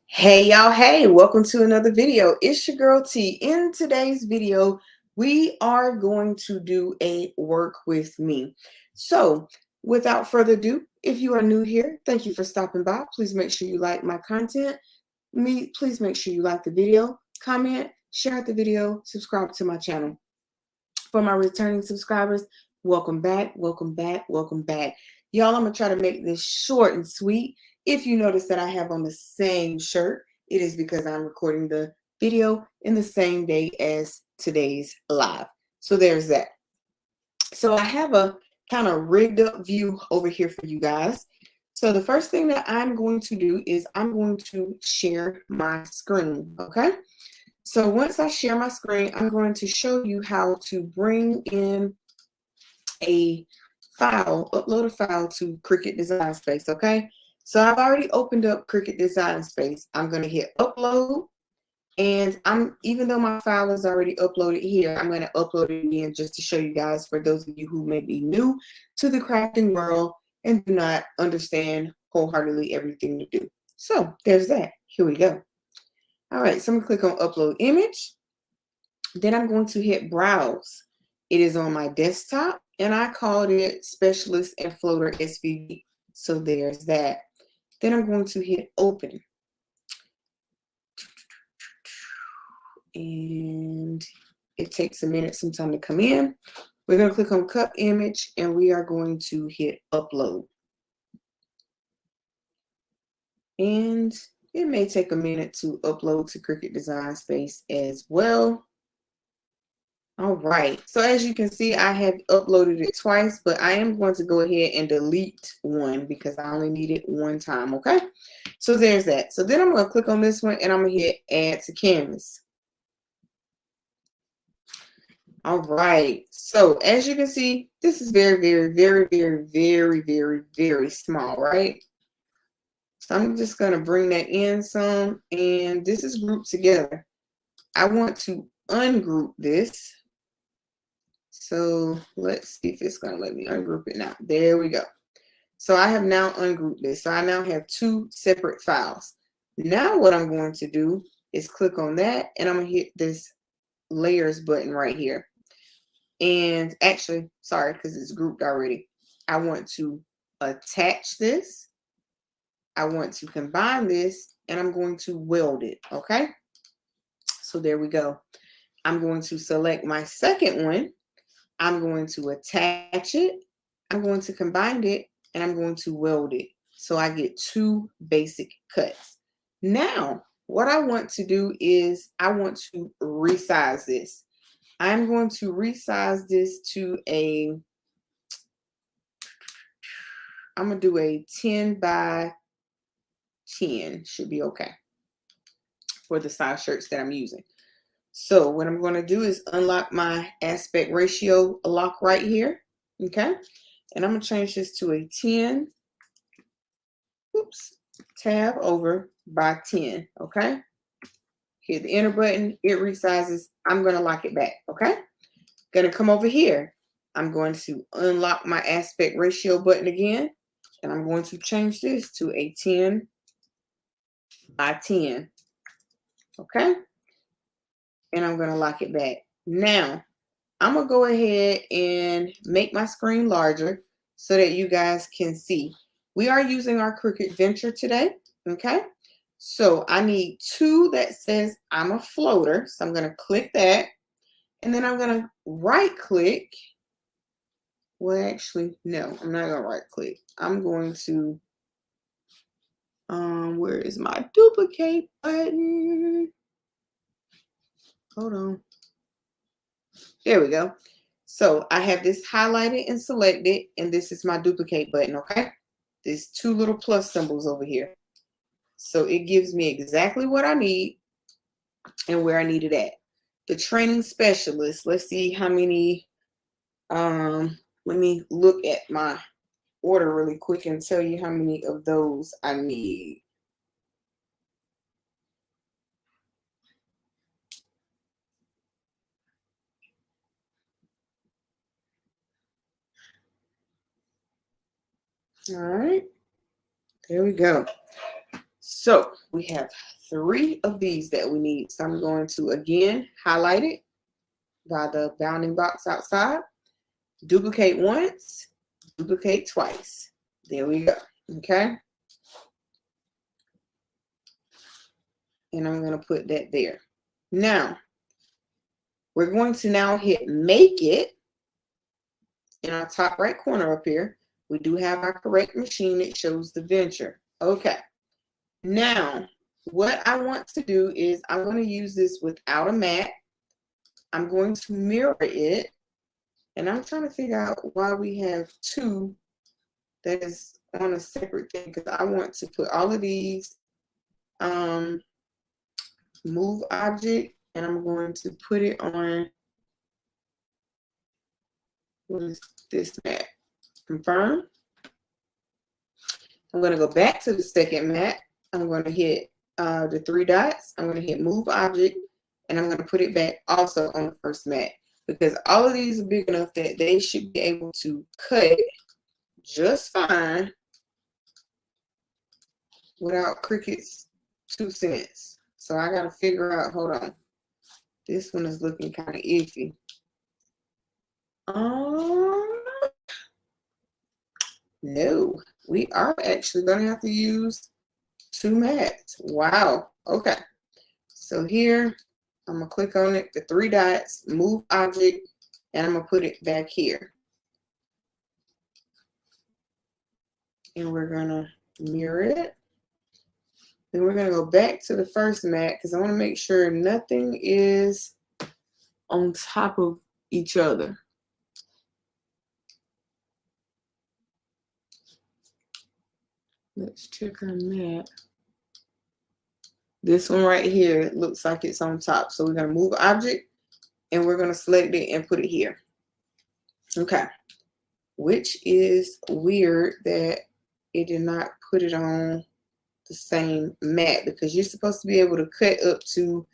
Hey y'all, hey, welcome to another video. It's your girl T. In today's video, we are going to do a work with me. So without further ado, if you are new here, thank you for stopping by. Please make sure you like my content. Please make sure you like the video, comment, share the video, subscribe to my channel. For my returning subscribers, welcome back, welcome back, welcome back. Y'all, I'm gonna try to make this short and sweet. If you notice that I have on the same shirt, it is because I'm recording the video in the same day as today's live. So there's that. So I have a kind of rigged up view over here for you guys. So the first thing that I'm going to do is I'm going to share my screen, okay? So once I share my screen, I'm going to show you how to bring in a file, upload a file to Cricut Design Space, okay? So I've already opened up Cricut Design Space. I'm going to hit upload, and even though my file is already uploaded here, I'm going to upload it again just to show you guys, for those of you who may be new to the crafting world and do not understand wholeheartedly everything to do. So there's that. Here we go. All right, so I'm going to click on upload image. Then I'm going to hit browse. It is on my desktop, and I called it Specialist and Floater SVG. So there's that. Then I'm going to hit open. And it takes a minute sometime to come in. We're going to click on cut image, and we are going to hit upload. And it may take a minute to upload to Cricut Design Space as well. All right, so as you can see, I have uploaded it twice, but I am going to go ahead and delete one because I only need it one time, okay? So there's that. So then I'm going to click on this one, and I'm going to hit add to canvas. All right, so as you can see, this is very, very, very, very, very, very, very small, right? So I'm just going to bring that in some, and this is grouped together. I want to ungroup this. So let's see if it's going to let me ungroup it now. There we go. So I have now ungrouped this. So I now have two separate files. Now what I'm going to do is click on that, and I'm going to hit this layers button right here. And actually, sorry, because it's grouped already. I want to attach this. I want to combine this, and I'm going to weld it, okay? So there we go. I'm going to select my second one. I'm going to attach it, I'm going to combine it, and I'm going to weld it. So I get two basic cuts. Now, what I want to do is I want to resize this. I'm going to resize this to I'm going to do a 10 by 10. Should be okay for the size shirts that I'm using. So what I'm going to do is unlock my aspect ratio lock right here, okay? And I'm going to change this to a 10, tab over by 10, okay? Hit the enter button, it resizes. I'm going to lock it back, okay? Going to come over here. I'm going to unlock my aspect ratio button again, and I'm going to change this to a 10 by 10, okay? And I'm going to lock it back. Now, I'm going to go ahead and make my screen larger so that you guys can see. We are using our Cricut Venture today, okay? So I need two that says I'm a floater. So I'm going to click that, and then I'm going to right click. Well, actually, no, I'm not going to right click. I'm going to, where is my duplicate button? Hold on. There we go. So I have this highlighted and selected, and this is my duplicate button, okay? There's two little plus symbols over here. So it gives me exactly what I need and where I need it at. The training specialist, let's see how many, let me look at my order really quick and tell you how many of those I need. All right, there we go. So we have 3 of these that we need. So I'm going to again highlight it by the bounding box outside, duplicate once, duplicate twice. There we go. Okay. And I'm going to put that there. Now, we're going to now hit make it in our top right corner up here. We do have our correct machine. It shows the venture. Okay. Now, what I want to do is I'm going to use this without a mat. I'm going to mirror it. And I'm trying to figure out why we have 2 that is on a separate thing, because I want to put all of these move object, and I'm going to put it on, what is this mat? Confirm. I'm going to go back to the second mat. I'm going to hit the 3 dots. I'm going to hit move object, and I'm going to put it back also on the first mat, because all of these are big enough that they should be able to cut just fine without Cricut's 2 cents. So I got to figure out, hold on. This one is looking kind of iffy. No, we are actually going to have to use 2 mats. Wow. Okay. So here, I'm going to click on it, the 3 dots, move object, and I'm going to put it back here. And we're going to mirror it. Then we're going to go back to the first mat because I want to make sure nothing is on top of each other. Let's check our mat. This one right here looks like it's on top. So we're going to move object and we're going to select it and put it here. Okay. Which is weird that it did not put it on the same mat, because you're supposed to be able to cut up to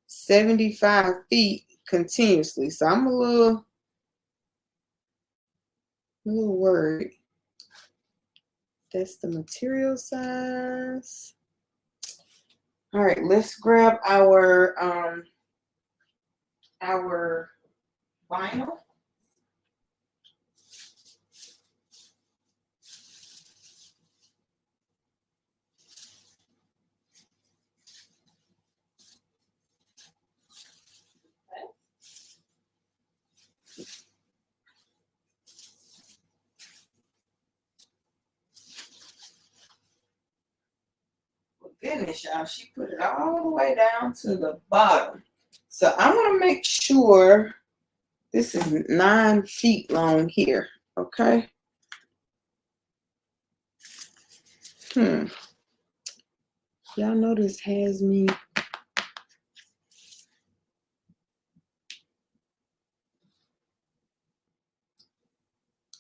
75 feet continuously. So I'm a little worried. That's the material size. All right, let's grab our vinyl. Goodness, y'all, she put it all the way down to the bottom. So I'm going to make sure this is 9 feet long here, okay? Y'all know this has me.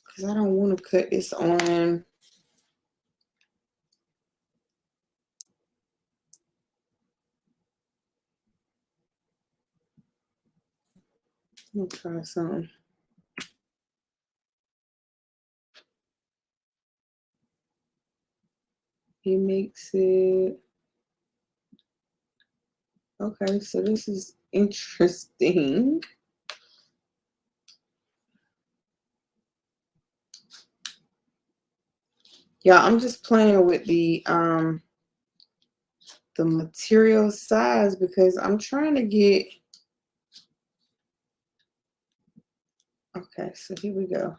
Because I don't want to cut this on. I'm going to try something. It makes it. Okay, so this is interesting. Yeah, I'm just playing with the material size because I'm trying to get. Okay, so here we go.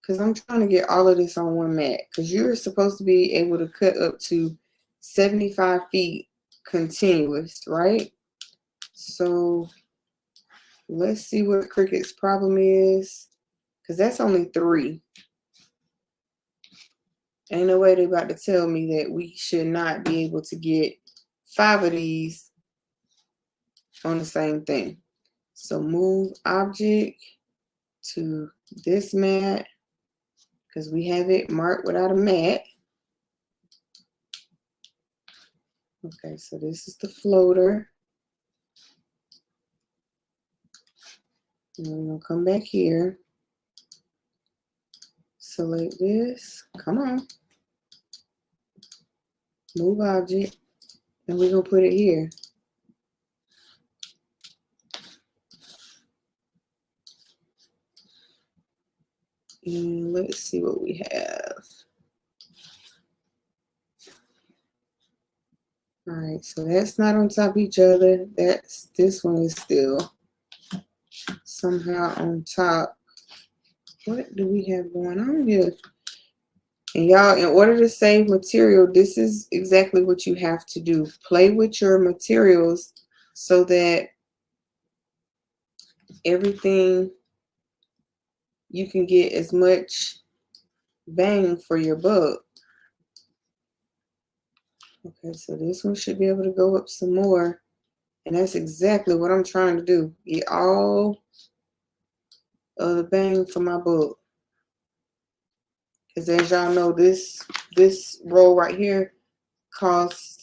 Because I'm trying to get all of this on one mat. Because you're supposed to be able to cut up to 75 feet continuous, right? So let's see what Cricut's problem is. Because that's only 3. Ain't no way they're about to tell me that we should not be able to get 5 of these on the same thing. So move object to this mat, because we have it marked without a mat. Okay, so this is the floater. And we're going to come back here. Select this. Come on. move object, and we're going to put it here. And let's see what we have. All right, so that's not on top of each other. This one is still somehow on top. What do we have going on here? And y'all, in order to save material, this is exactly what you have to do. Play with your materials so that everything, you can get as much bang for your buck. Okay, so this one should be able to go up some more. And that's exactly what I'm trying to do. Get all of the bang for my buck. Because as y'all know, this roll right here costs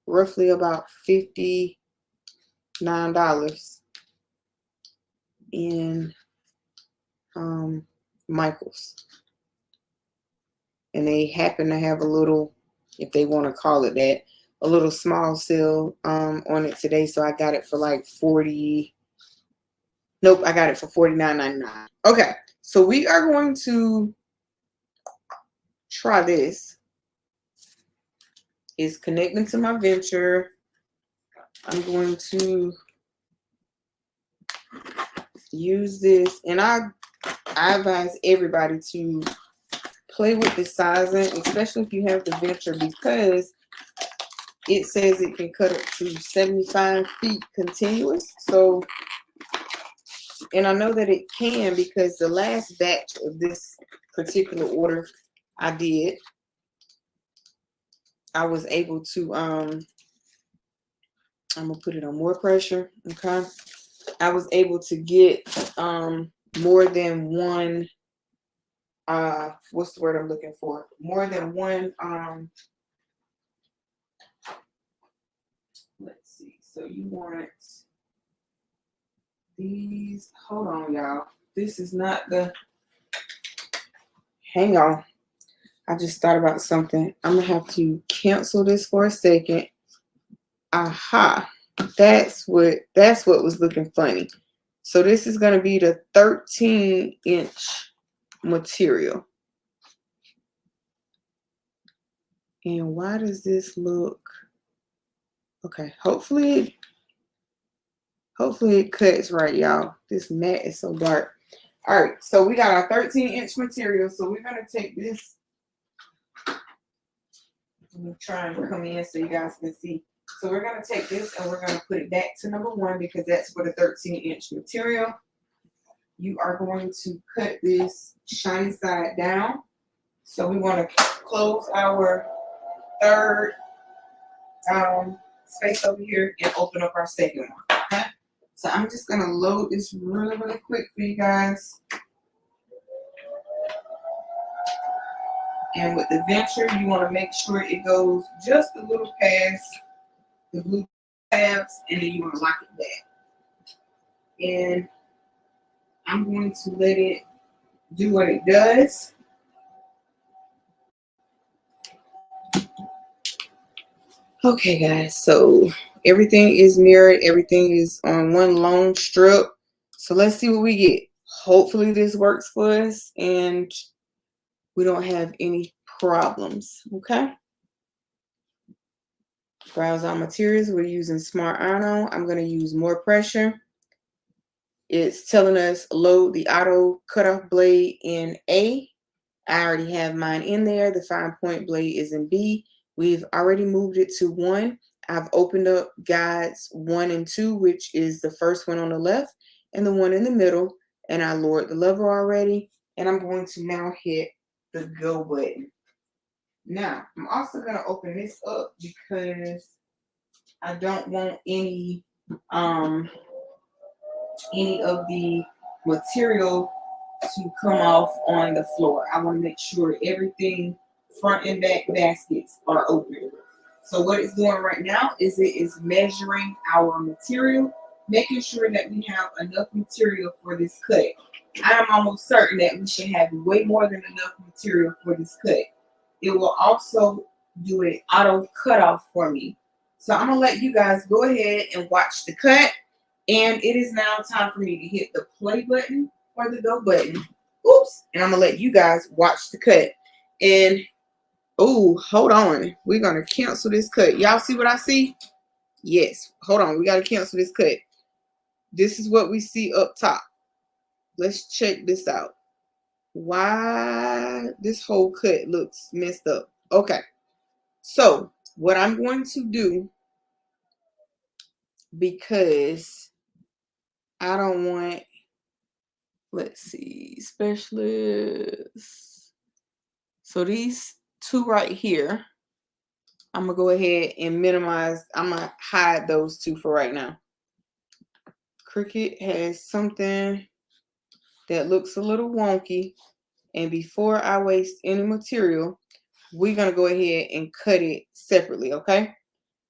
roughly about $59 in Michaels. And they happen to have a little, if they want to call it that, a little small sale on it today. So I got it for like 40. Nope, I got it for $49.99. Okay, so we are going to try this. It's connecting to my venture. I'm going to use this, and I advise everybody to play with the sizing, especially if you have the venture, because it says it can cut up to 75 feet continuous. So, and I know that it can because the last batch of this particular order I did, I was able to, I'm gonna put it on more pressure, okay? I was able to get more than one, what's the word I'm looking for? More than one, let's see. So you want these, hold on, y'all. This is not the, hang on. I just thought about something. I'm gonna have to cancel this for a second. Aha. That's what was looking funny. So this is gonna be the 13-inch material. And why does this look okay? Hopefully it cuts right, y'all. This mat is so dark. All right, so we got our 13-inch material. So we're gonna take this. Let me try and come in so you guys can see. So we're gonna take this and we're gonna put it back to number 1 because that's for the 13-inch material. You are going to cut this shiny side down. So we want to close our third space over here and open up our second one. Okay. So I'm just gonna load this really, really quick for you guys. And with the venture, you want to make sure it goes just a little past the blue tabs, and then you want to lock it back. And I'm going to let it do what it does. Okay, guys, so everything is mirrored. Everything is on one long strip. So let's see what we get. Hopefully this works for us and we don't have any problems, okay? Browse our materials. We're using Smart Iron-On. I'm going to use more pressure. It's telling us load the auto cutoff blade in A. I already have mine in there. The fine point blade is in B. We've already moved it to 1. I've opened up guides 1 and 2, which is the first one on the left and the one in the middle. And I lowered the lever already. And I'm going to now hit the go button. Now, I'm also going to open this up because I don't want any of the material to come off on the floor. I want to make sure everything front and back baskets are open. So what it's doing right now is it is measuring our material, making sure that we have enough material for this cut. I'm almost certain that we should have way more than enough material for this cut. It will also do an auto cutoff for me. So I'm gonna let you guys go ahead and watch the cut. And it is now time for me to hit the play button or the go button. Oops. And I'm gonna let you guys watch the cut. And oh, hold on. We're gonna cancel this cut. Y'all see what I see? Yes. Hold on. We gotta cancel this cut. This is what we see up top. Let's check this out. Why this whole cut looks messed up. Okay. So what I'm going to do, because I don't want, let's see, specialists. So these two right here, I'm gonna go ahead and minimize. I'm gonna hide those two for right now. Cricut has something that looks a little wonky, and before I waste any material, we're gonna go ahead and cut it separately, okay?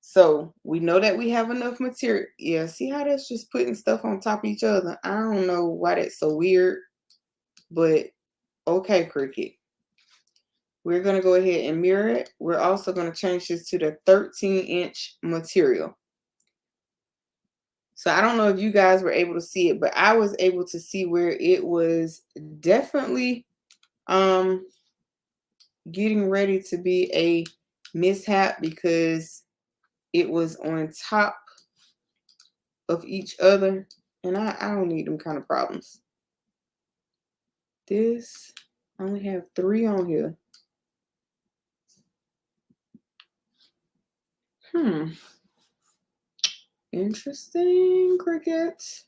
So we know that we have enough material. Yeah, see how that's just putting stuff on top of each other? I don't know why that's so weird, but okay, Cricut. We're gonna go ahead and mirror it. We're also gonna change this to the 13-inch material. So I don't know if you guys were able to see it, but I was able to see where it was definitely getting ready to be a mishap because it was on top of each other, and I don't need them kind of problems. This, I only have 3 on here. Interesting, Cricut.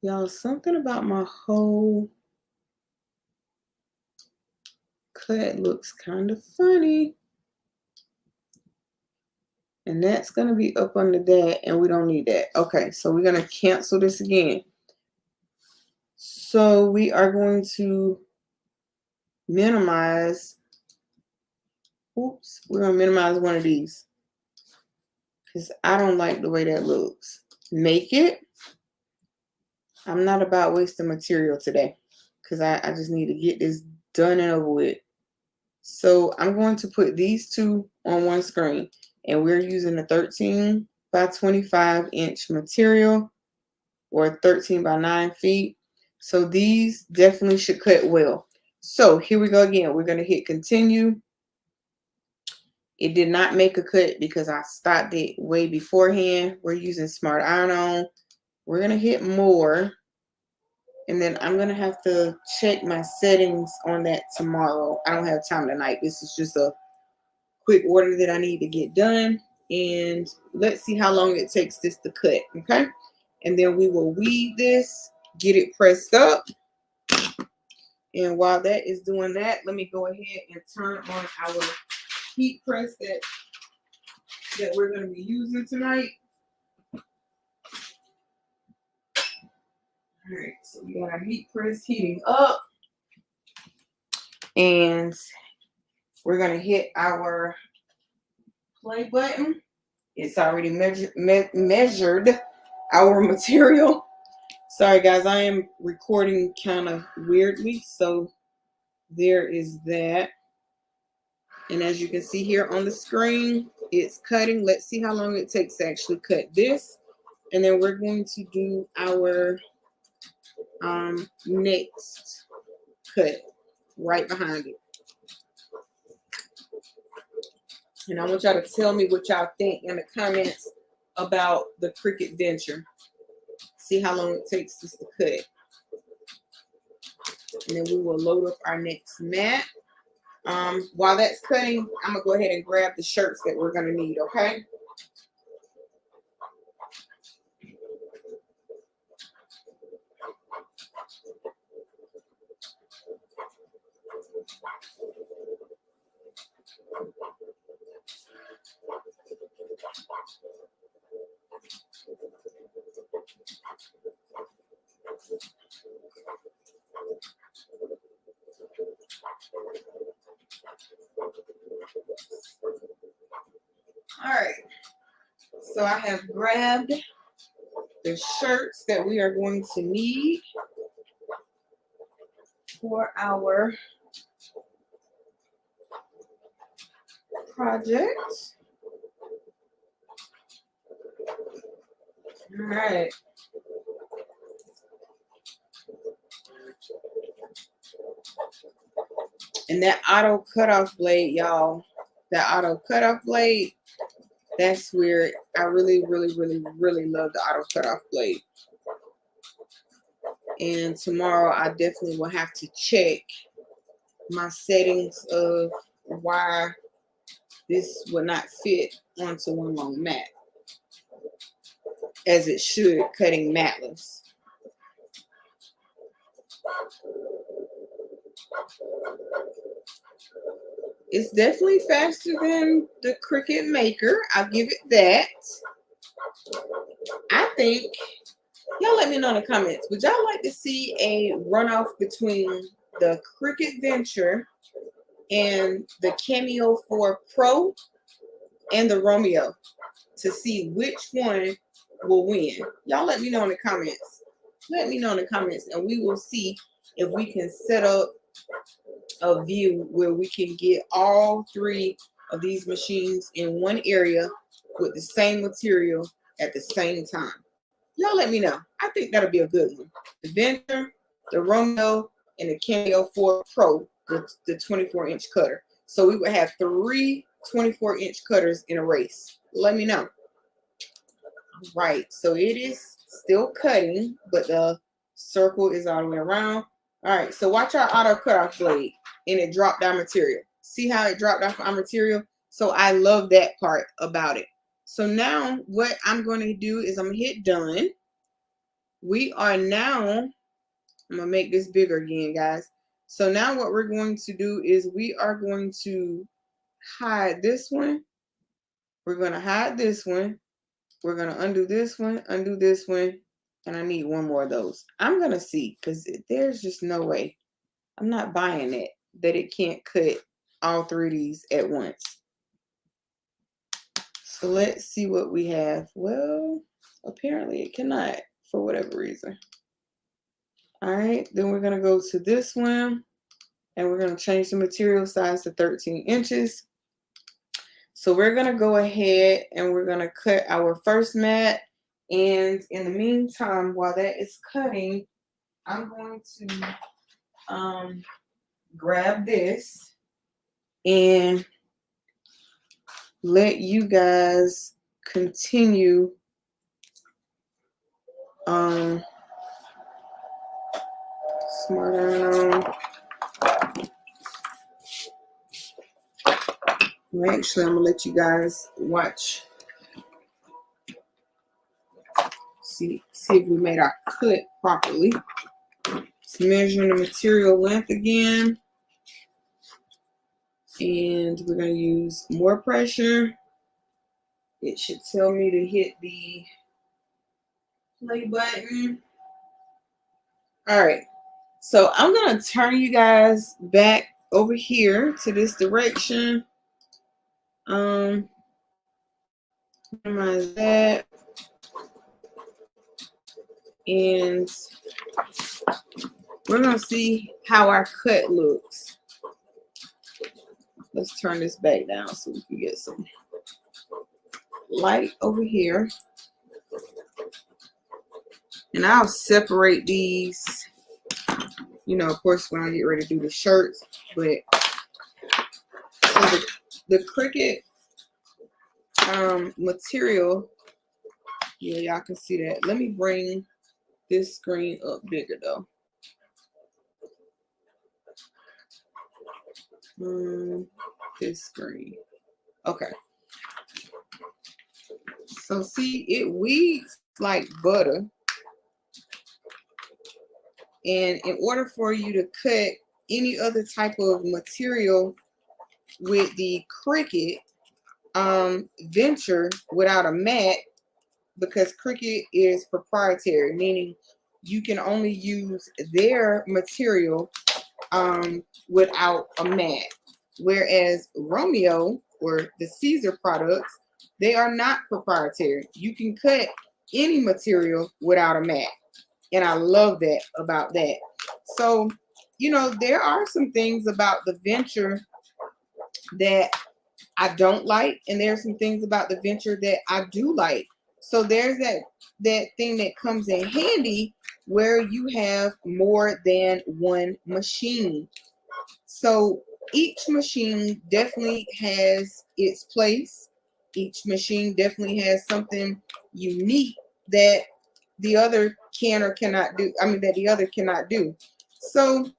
Y'all, something about my whole cut looks kind of funny. And that's going to be up under that, and we don't need that. Okay, so we're going to cancel this again. So we are going to minimize. Oops, we're going to minimize one of these because I don't like the way that looks. Make it. I'm not about wasting material today because I just need to get this done and over with. So I'm going to put these two on one screen, and we're using a 13 by 25 inch material or 13 by 9 feet. So these definitely should cut well. So here we go again. We're going to hit continue. It did not make a cut because I stopped it way beforehand. We're using smart iron-on. We're going to hit more. And then I'm going to have to check my settings on that tomorrow. I don't have time tonight. This is just a quick order that I need to get done. And let's see how long it takes this to cut, okay? And then we will weed this, get it pressed up. And while that is doing that, let me go ahead and turn on our heat press that we're going to be using tonight. All right, so we got our heat press heating up. And we're going to hit our play button. It's already measured our material. Sorry, guys, I am recording kind of weirdly, so there is that. And as you can see here on the screen, it's cutting. Let's see how long it takes to actually cut this. And then we're going to do our next cut right behind it. And I want y'all to tell me what y'all think in the comments about the Cricut Venture. See how long it takes us to cut. And then we will load up our next mat. While that's cutting, I'm going to go ahead and grab the shirts that we're going to need, okay? All right, so I have grabbed the shirts that we are going to need. for our project. All right. And that auto cutoff blade, y'all, that auto cutoff blade, that's where I really, really, really, really love the auto cutoff blade. And tomorrow I definitely will have to check my settings of why this would not fit onto one long mat as it should, cutting matless. It's definitely faster than the Cricut Maker. I'll give it that. I think, y'all let me know in the comments, would y'all like to see a runoff between the Cricut Venture and the Cameo 4 Pro and the Romeo to see which one will win? Y'all let me know in the comments. Let me know in the comments, and we will see if we can set up a view where we can get all three of these machines in one area with the same material at the same time. Y'all let me know. I think that'll be a good one. The Venture, the Romeo, and the Cameo 4 Pro, the 24-inch cutter. So we would have three 24-inch cutters in a race. Let me know. Right, so it is still cutting, but the circle is all the way around. All right, so watch our auto cutoff blade, and it dropped our material. See how it dropped off our material? So I love that part about it. So now what I'm going to do is I'm going to hit done. We are now, I'm going to make this bigger again, guys. So now what we're going to do is we are going to hide this one. We're going to hide this one. We're going to undo this one, and I need one more of those. I'm going to see, because there's just no way. I'm not buying it, that it can't cut all three of these at once. So let's see what we have. Well, apparently it cannot, for whatever reason. All right, then we're going to go to this one, and we're going to change the material size to 13 inches. So we're going to go ahead and we're going to cut our first mat. And in the meantime, while that is cutting, I'm going to grab this and let you guys continue smart iron on. Actually, I'm gonna let you guys watch. See if we made our cut properly. Just measuring the material length again. And we're gonna use more pressure. It should tell me to hit the play button. All right, so I'm gonna turn you guys back over here to this direction. Minimize that, and we're gonna see how our cut looks. Let's turn this back down so we can get some light over here. And I'll separate these, you know, of course, when I get ready to do the shirts. But so the Cricut material, yeah, y'all can see that. Let me bring this screen up bigger though. This screen. Okay. So see, it weaves like butter. And in order for you to cut any other type of material with the Cricut Venture without a mat, because Cricut is proprietary, meaning you can only use their material without a mat. Whereas Romeo or the Caesar products, they are not proprietary. You can cut any material without a mat. And I love that about that. So you know, there are some things about the venture that I don't like, and there's some things about the venture that I do like. So there's that thing that comes in handy where you have more than one machine. So each machine definitely has its place. Each machine definitely has something unique that the other can or cannot do. I mean, that the other cannot do. So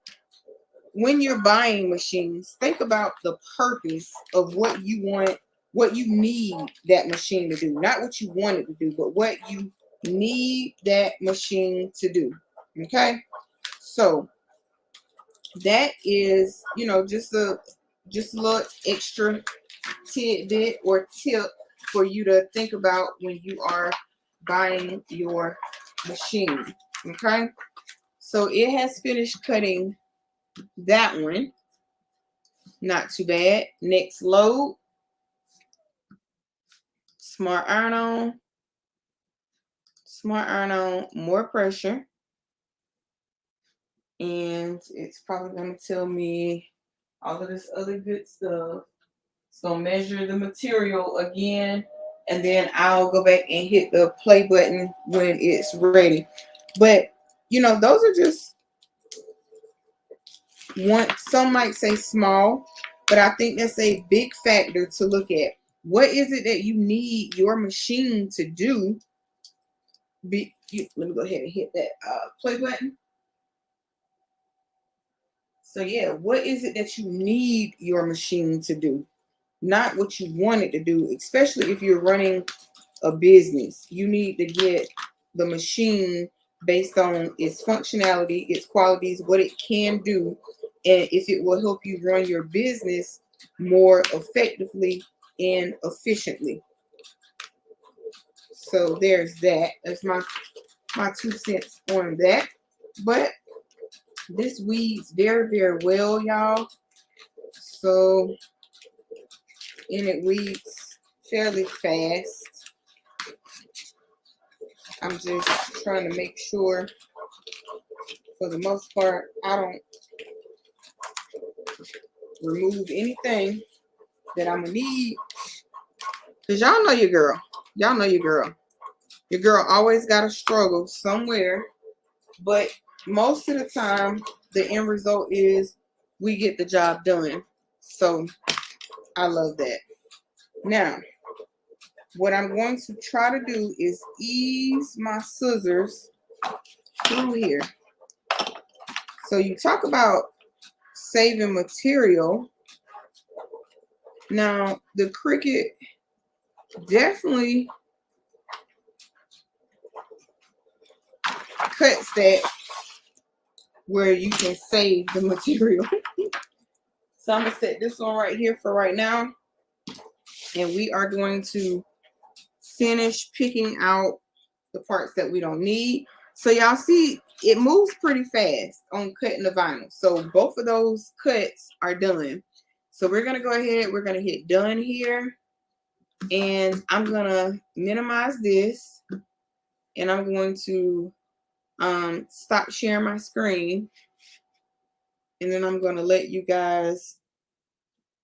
when you're buying machines, think about the purpose of what you want, what you need that machine to do. Not what you want it to do, but what you need that machine to do. Okay? So that is, you know, just a little extra tidbit or tip for you to think about when you are buying your machine. Okay? So it has finished cutting that one. Not too bad. Next load. Smart iron on. Smart iron on. More pressure. And it's probably going to tell me all of this other good stuff. It's going to measure the material again. And then I'll go back and hit the play button when it's ready. But, you know, those are just one, some might say small, but I think that's a big factor to look at. What is it that you need your machine to do? Let me go ahead and hit that play button. So yeah, what is it that you need your machine to do? Not what you want it to do, especially if you're running a business. You need to get the machine based on its functionality, its qualities, what it can do, and if it will help you run your business more effectively and efficiently. So there's that. That's my 2 cents on that. But this weeds very, very well, y'all. So, and it weeds fairly fast. I'm just trying to make sure, for the most part, I don't remove anything that I'm gonna need. Because y'all know your girl. Y'all know your girl. Your girl always got to struggle somewhere. But most of the time, the end result is we get the job done. So I love that. Now, what I'm going to try to do is ease my scissors through here. So you talk about saving material. Now, the Cricut definitely cuts that where you can save the material. So I'm going to set this one right here for right now. And we are going to finish picking out the parts that we don't need. So y'all see, it moves pretty fast on cutting the vinyl. So both of those cuts are done. So we're going to go ahead. We're going to hit done here. And I'm going to minimize this. And I'm going to stop sharing my screen. And then I'm going to let you guys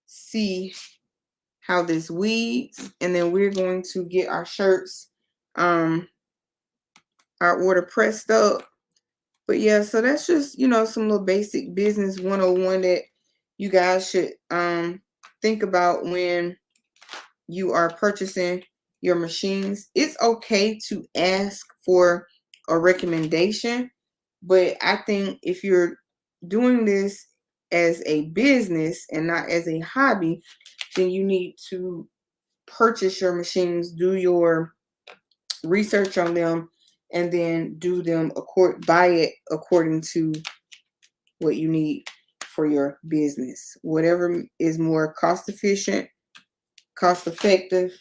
see how this weeds. And then we're going to get our shirts, our order pressed up. But yeah, so that's just, you know, some little basic business 101 that you guys should think about when you are purchasing your machines. It's okay to ask for a recommendation, but I think if you're doing this as a business and not as a hobby, then you need to purchase your machines, do your research on them, and then do them buy it according to what you need for your business. Whatever is more cost efficient, cost effective,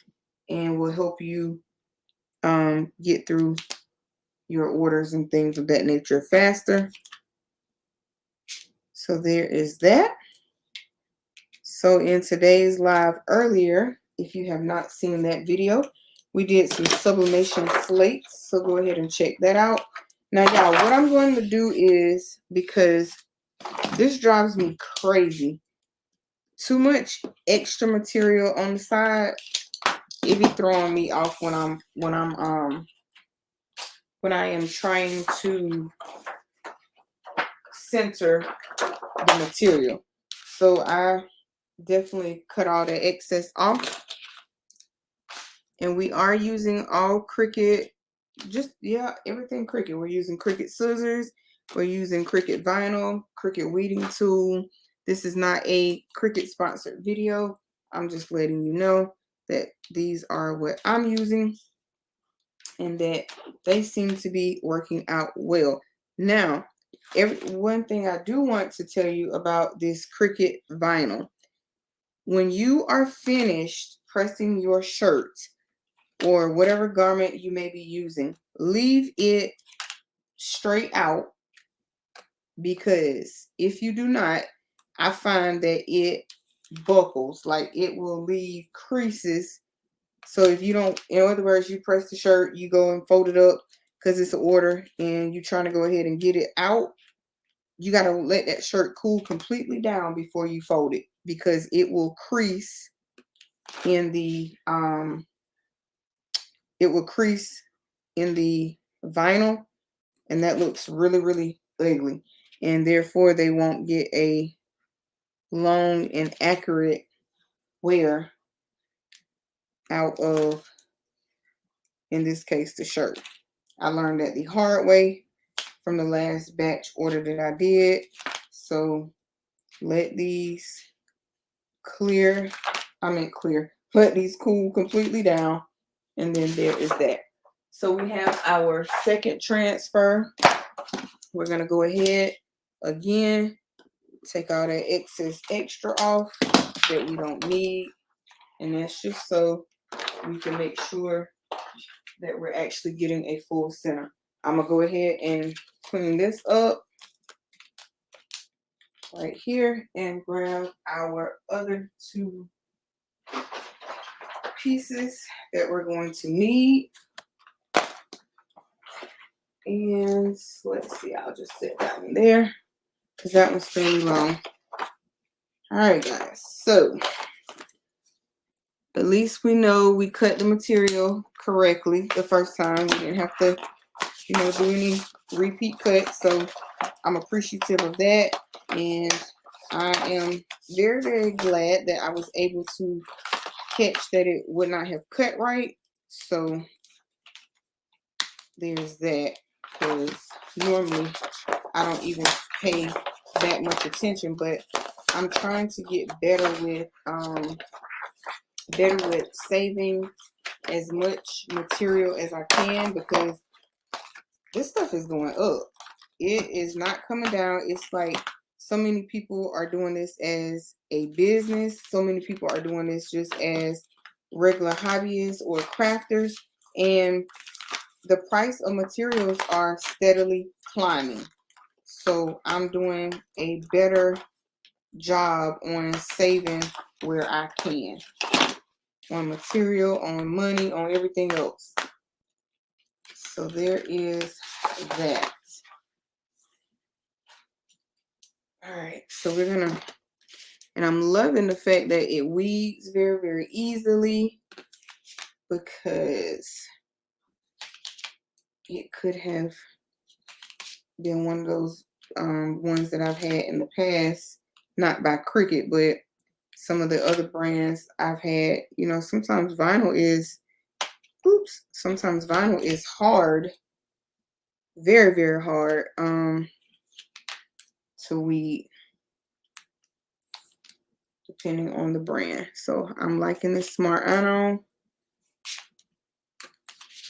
and will help you get through your orders and things of that nature faster. So there is that. So in today's live earlier, if you have not seen that video, we did some sublimation slates. So go ahead and check that out. Now, y'all, what I'm going to do is, because This drives me crazy. Too much extra material on the side, it be throwing me off when I am trying to center the material. So I definitely cut all the excess off. And we are using all Cricut, everything Cricut. We're using Cricut scissors. We're using Cricut vinyl, Cricut weeding tool. This is not a Cricut sponsored video. I'm just letting you know that these are what I'm using and that they seem to be working out well. Now, one thing I do want to tell you about this Cricut vinyl. When you are finished pressing your shirt or whatever garment you may be using, leave it straight out, because if you do not, I find that it buckles, like it will leave creases. So if you don't, in other words, you press the shirt, you go and fold it up because it's an order and you're trying to go ahead and get it out, you got to let that shirt cool completely down before you fold it, because it will crease in the vinyl, and that looks really, really ugly, and therefore they won't get a long and accurate wear out of, in this case, the shirt. I learned that the hard way from the last batch order that I did. So let these let these cool completely down, and then there is that. So we have our second transfer. We're going to go ahead again, take all that excess extra off that we don't need, and that's just so we can make sure that we're actually getting a full center. I'm going to go ahead and clean this up right here and grab our other two pieces that we're going to need. And let's see, I'll just set that one there because that one's fairly long. All right, guys, so at least we know we cut the material correctly the first time. We didn't have to, do any repeat cuts, so I'm appreciative of that. And I am very, very glad that I was able to catch that it would not have cut right. So there's that, because normally I don't even pay that much attention, but I'm trying to get better with saving as much material as I can, because this stuff is going up. It is not coming down. It's like so many people are doing this as a business. So many people are doing this just as regular hobbyists or crafters, and the price of materials are steadily climbing. So I'm doing a better job on saving where I can, on material, on money, on everything else. So there is that. All right, so we're gonna, and I'm loving the fact that it weeds very, very easily, because it could have been one of those ones that I've had in the past, not by Cricut, but some of the other brands I've had. Sometimes vinyl is hard, very, very hard to weed, depending on the brand. So I'm liking this Smart Iron,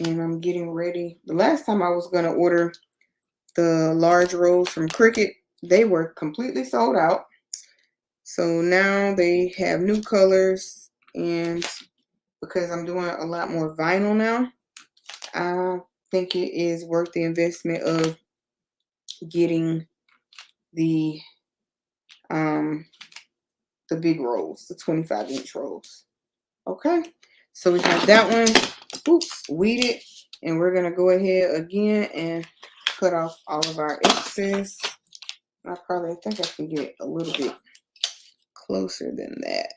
and I'm getting ready. The last time I was going to order the large rolls from Cricut, they were completely sold out. So now they have new colors, and because I'm doing a lot more vinyl now, I think it is worth the investment of getting the big rolls, the 25-inch rolls. Okay, so we have that one weeded, and we're gonna go ahead again and cut off all of our excess. I think I can get a little bit closer than that.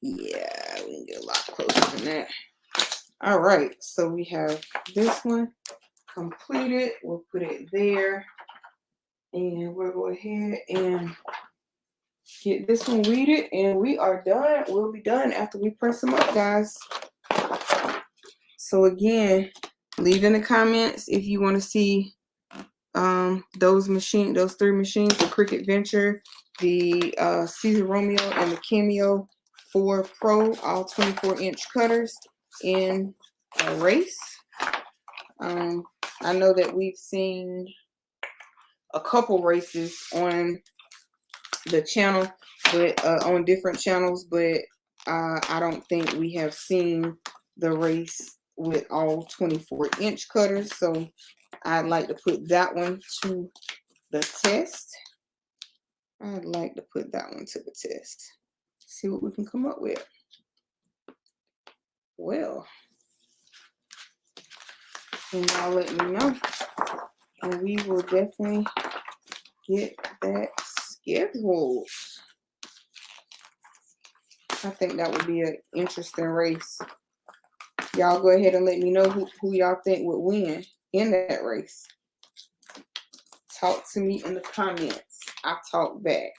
Yeah, we can get a lot closer than that. All right, so we have this one completed. We'll put it there. And we'll go ahead and get this one weeded, and we are done. We'll be done after we press them up, guys. So again, leave in the comments if you want to see those three machines, the Cricut Venture, the Caesar Romeo, and the Cameo 4 Pro, all 24-inch cutters in a race. I know that we've seen a couple races on the channel, but on different channels, but I don't think we have seen the race with all 24-inch cutters, so I'd like to put that one to the test. I'd like to put that one to the test. See what we can come up with. Well, and y'all let me know, and we will definitely get that scheduled. I think that would be an interesting race. Y'all go ahead and let me know who y'all think would win in that race. Talk to me in the comments. I talk back.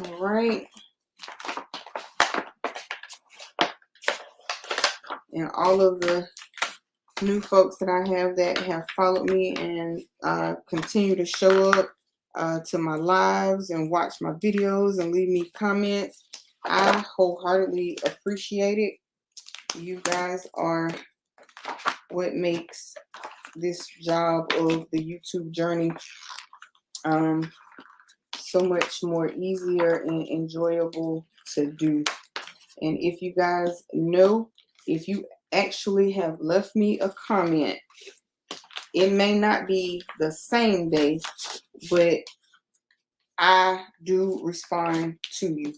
All right. And all of the new folks that I have that have followed me and continue to show up to my lives and watch my videos and leave me comments, I wholeheartedly appreciate it. You guys are what makes this job of the YouTube journey so much more easier and enjoyable to do. And if you guys know, if you actually have left me a comment, it may not be the same day, but I do respond to you.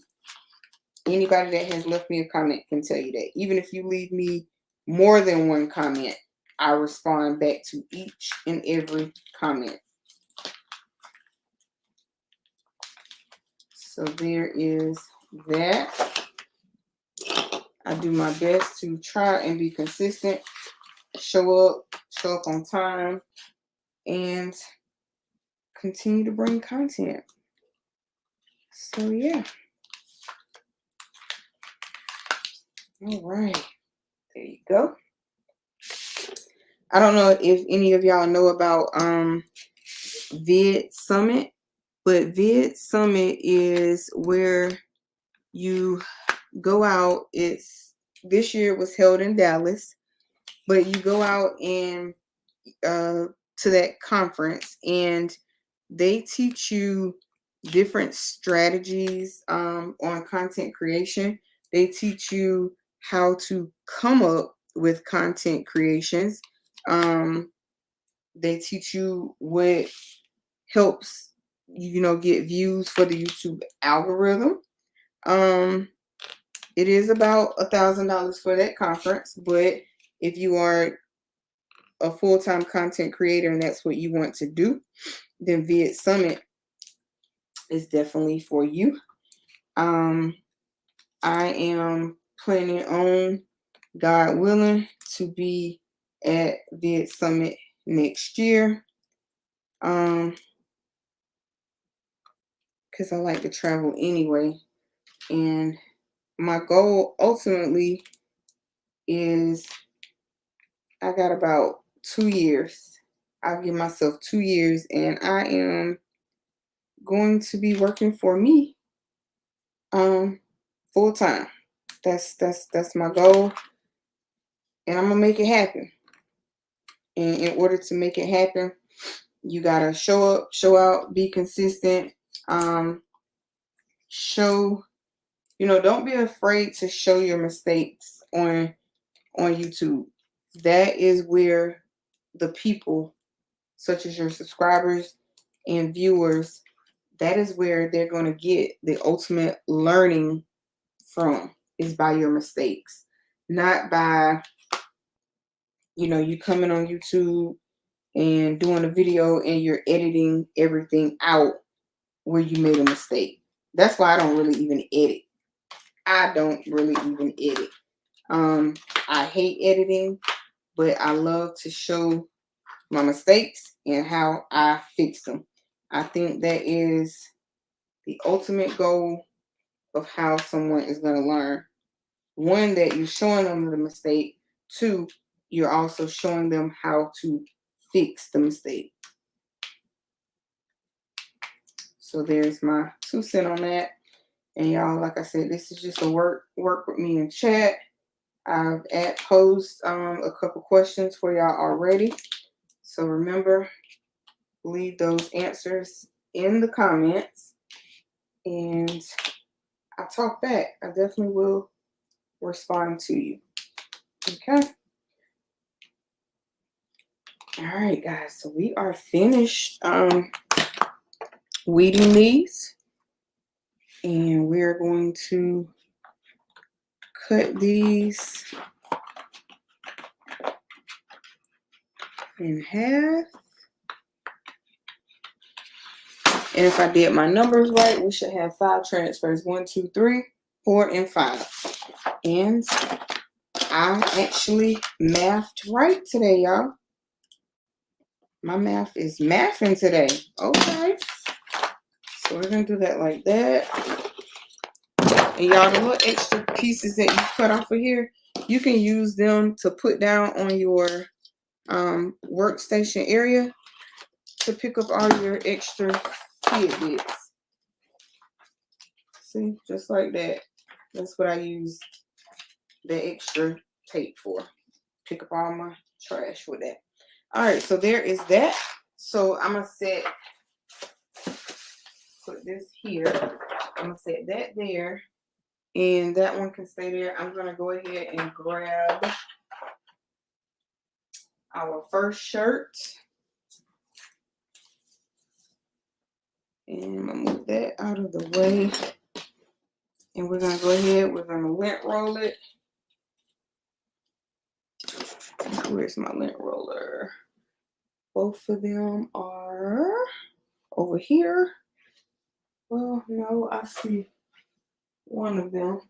Anybody that has left me a comment can tell you that. Even if you leave me more than one comment, I respond back to each and every comment. So there is that. I do my best to try and be consistent, show up on time, and continue to bring content. So yeah. All right. There you go. I don't know if any of y'all know about Vid Summit, but Vid Summit is where you go out. This year was held in Dallas, but you go out and to that conference, and they teach you different strategies on content creation. They teach you how to come up with content creations. They teach you what helps get views for the YouTube algorithm. It is about $1,000 for that conference, but if you are a full-time content creator and that's what you want to do, then Vid Summit is definitely for you. I am planning on, God willing, to be at Vid Summit next year. Because I like to travel anyway. And my goal ultimately is I got about 2 years. I'll give myself 2 years, and I am going to be working for me full time. That's my goal, and I'm gonna make it happen. And in order to make it happen, you gotta show up, show out, be consistent. Don't be afraid to show your mistakes on YouTube. That is where the people, such as your subscribers and viewers, that is where they're going to get the ultimate learning from, is by your mistakes. Not by, you coming on YouTube and doing a video and you're editing everything out where you made a mistake. That's why I don't really even edit. I don't really even edit. I hate editing, but I love to show my mistakes and how I fix them. I think that is the ultimate goal of how someone is going to learn. One, that you're showing them the mistake. Two, you're also showing them how to fix the mistake. So there's my 2 cents on that. And y'all, like I said, this is just a work with me in chat. I've posed a couple questions for y'all already. So remember, leave those answers in the comments and I'll talk back. I definitely will respond to you. Okay. All right, guys. So we are finished weeding these. And we're going to cut these in half. And if I did my numbers right, we should have 5 transfers. 1, 2, 3, 4, and 5. And I actually mathed right today, y'all. My math is mathing today. Okay. So we're going to do that like that. And y'all, the little extra pieces that you cut off of here, you can use them to put down on your workstation area to pick up all your extra tidbits. See, just like that. That's what I use the extra tape for. Pick up all my trash with that. All right, so there is that. So I'm going to put this here. I'm going to set that there. And that one can stay there. I'm going to go ahead and grab our first shirt. And I'm going to move that out of the way. And we're going to go ahead. We're going to lint roll it. Where's my lint roller? Both of them are over here. Well, no, I see one of them.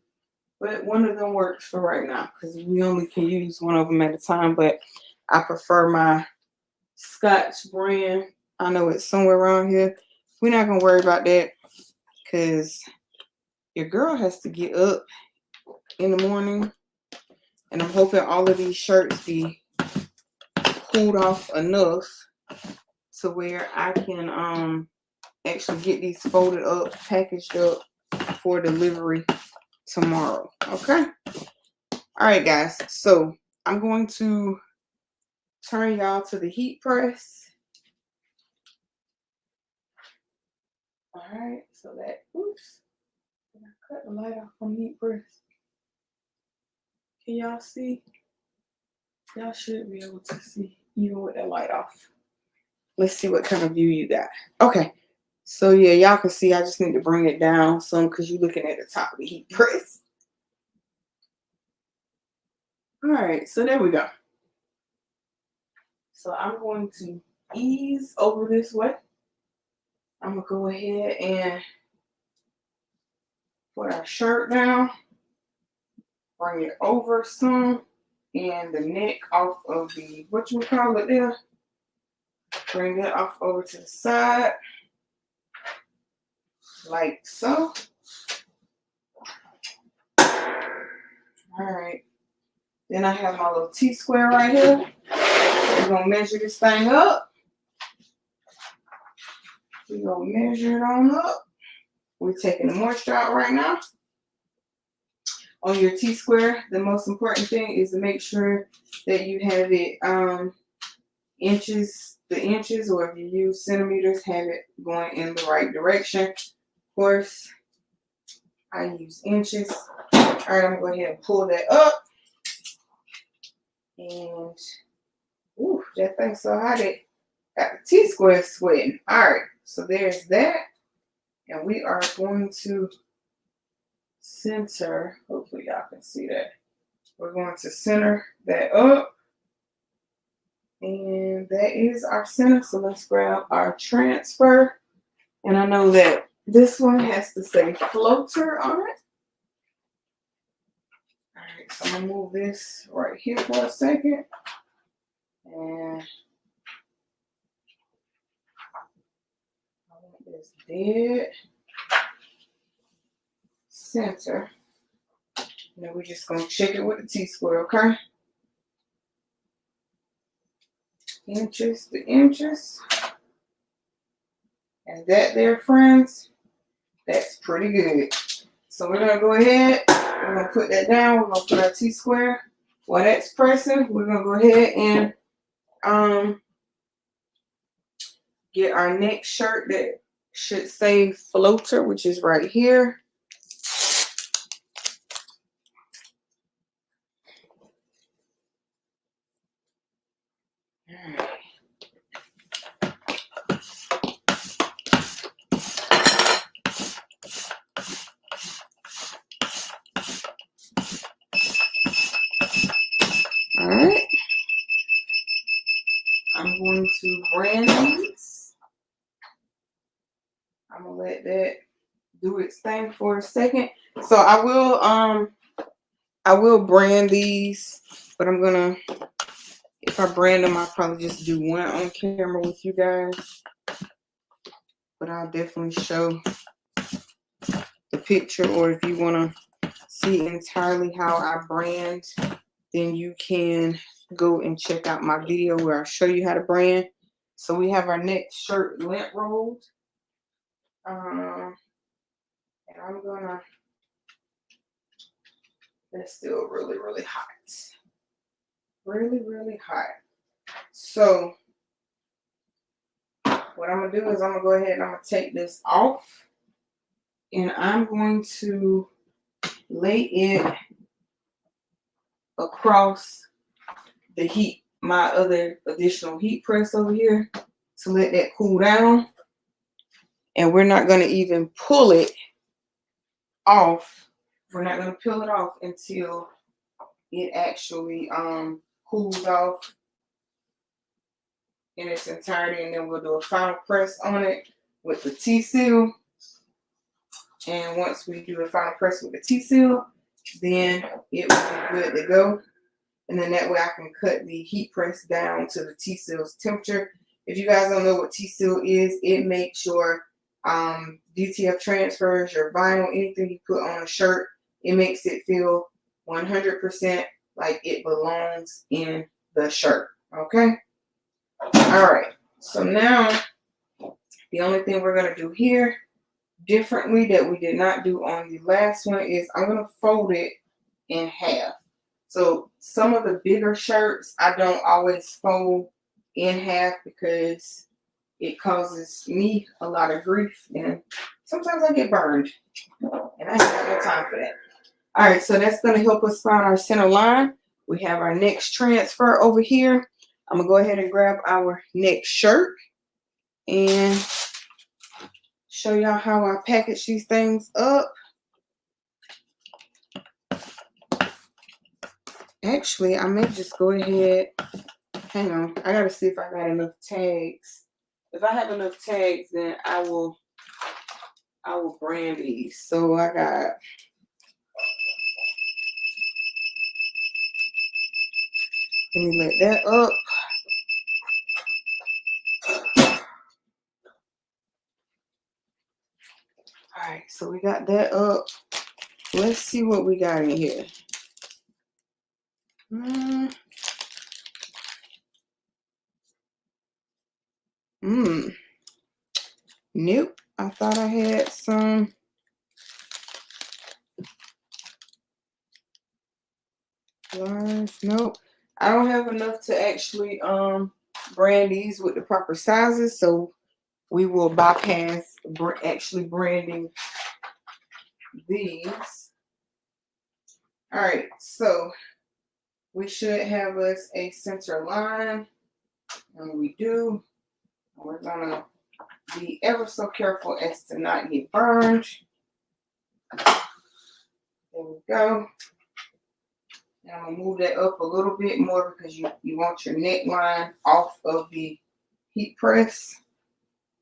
But one of them works for right now because we only can use one of them at a time. But I prefer my Scotch brand. I know it's somewhere around here. We're not going to worry about that because your girl has to get up in the morning. And I'm hoping all of these shirts be cooled off enough to where I can actually get these folded up, packaged up for delivery tomorrow. Okay. All right, guys. So I'm going to turn y'all to the heat press. All right. So that, oops. Did I cut the light off on the heat press? Can y'all see? Y'all should be able to see even with that light off. Let's see what kind of view you got. Okay. So yeah, y'all can see I just need to bring it down some because you're looking at the top of the heat press. All right, so there we go. So I'm going to ease over this way. I'm going to go ahead and put our shirt down. Bring it over some. And the neck off of the, whatchamacallit there. Bring that off over to the side. Like so. Alright. Then I have my little T-square right here. We're going to measure this thing up. We're going to measure it on up. We're taking the moisture out right now. On your T-square, the most important thing is to make sure that you have it inches, or if you use centimeters, have it going in the right direction. Of course, I use inches. All right, I'm going to go ahead and pull that up. And, ooh, that thing's so hot it got the T-square sweating. All right, so there's that. And we are going to center, hopefully y'all can see that. We're going to center that up. And that is our center. So let's grab our transfer. And I know that this one has to say floater on it. All right, so I'm gonna move this right here for a second. And I want this dead center. And then we're just gonna check it with the T-square, okay? Inches to inches. And that there, friends, that's pretty good. So we're gonna go ahead, we're gonna put that down, we're gonna put our T-square. While that's pressing, we're gonna go ahead and get our next shirt that should say floater, which is right here. All right. I'm going to brand these. I'm gonna let that do its thing for a second. So I will brand these, but I'm gonna, if I brand them, I'll probably just do one on camera with you guys. But I'll definitely show the picture, or if you want to see entirely how I brand, then you can go and check out my video where I show you how to brand. So we have our next shirt lint rolled. And I'm gonna, that's still really, really hot. Really, really hot. So what I'm gonna do is I'm gonna go ahead and I'm gonna take this off, and I'm going to lay it across the heat, my other additional heat press over here, to let that cool down. And we're not gonna even pull it off. We're not gonna peel it off until it actually cools off in its entirety, and then we'll do a final press on it with the T-seal. And once we do the final press with the T-seal, then it will be good to go. And then that way I can cut the heat press down to the T-seal's temperature. If you guys don't know what T-seal is, it makes your DTF transfers, your vinyl, anything you put on a shirt, it makes it feel 100% like it belongs in the shirt. Okay? All right. So now the only thing we're going to do here differently that we did not do on the last one is I'm going to fold it in half. So some of the bigger shirts I don't always fold in half because it causes me a lot of grief, and sometimes I get burned, and I have no time for that. All right, so that's going to help us find our center line. We have our next transfer over here. I'm going to go ahead and grab our next shirt and show y'all how I package these things up. Actually, I may just go ahead. Hang on. I got to see if I got enough tags. If I have enough tags, then I will brand these. So I got, let me let that up. All right, so we got that up. Let's see what we got in here. Nope. I thought I had some. Large. Nope. I don't have enough to actually brand these with the proper sizes, so we will bypass actually branding these. All right, so we should have us a center line, and we do. We're gonna be ever so careful as to not get burned. There we go. And I'm going to move that up a little bit more because you want your neckline off of the heat press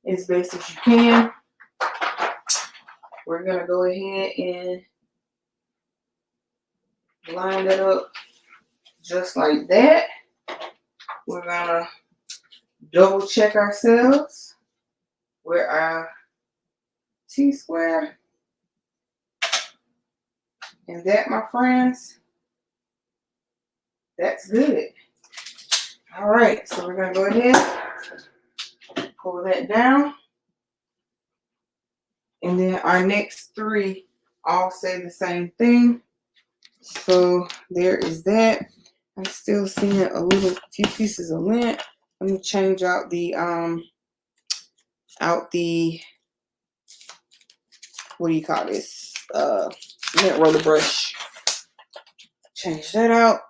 as best as you can. We're going to go ahead and line it up just like that. We're going to double check ourselves where our T-square. And that, my friends, that's good. All right, so we're going to go ahead, pull that down. And then our next three all say the same thing. So there is that. I'm still seeing a few pieces of lint. Let me change out the what do you call this? Lint roller brush. Change that out.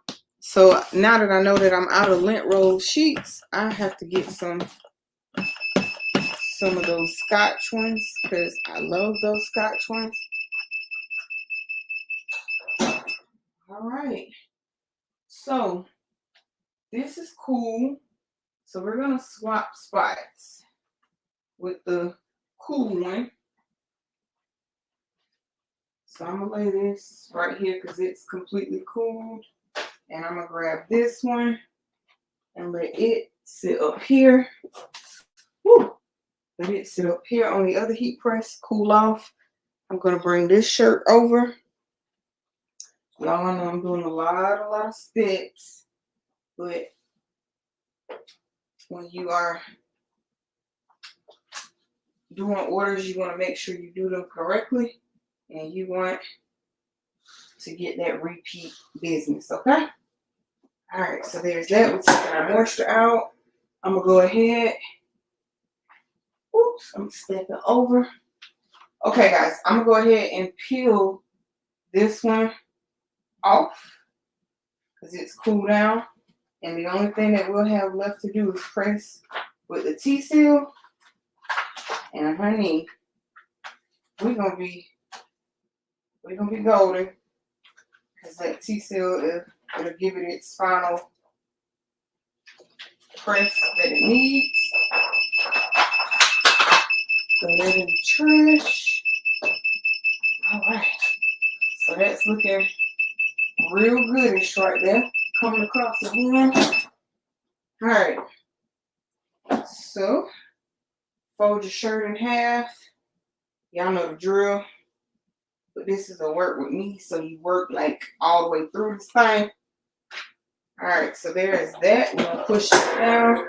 So now that I know that I'm out of lint roll sheets, I have to get some of those Scotch ones because I love those Scotch ones. All right. So this is cool. So we're going to swap spots with the cool one. So I'm going to lay this right here because it's completely cooled. And I'm going to grab this one and let it sit up here. Woo! Let it sit up here on the other heat press, cool off. I'm going to bring this shirt over. Y'all know I'm doing a lot of steps. But when you are doing orders, you want to make sure you do them correctly. And you want to get that repeat business, okay? All right, so there's that. We're taking our moisture out. I'm going to go ahead. Oops, I'm stepping over. Okay, guys, I'm going to go ahead and peel this one off because it's cooled down. And the only thing that we'll have left to do is press with the T-seal. And honey, we're gonna be golden because that T-seal it'll give it its final press that it needs. Throw that in the trash. All right, so that's looking real goodish right there. Coming across again. All right, so fold your shirt in half. Y'all know the drill. But this is a work with me, so you work like all the way through this thing. All right, so there is that. We're gonna push it down.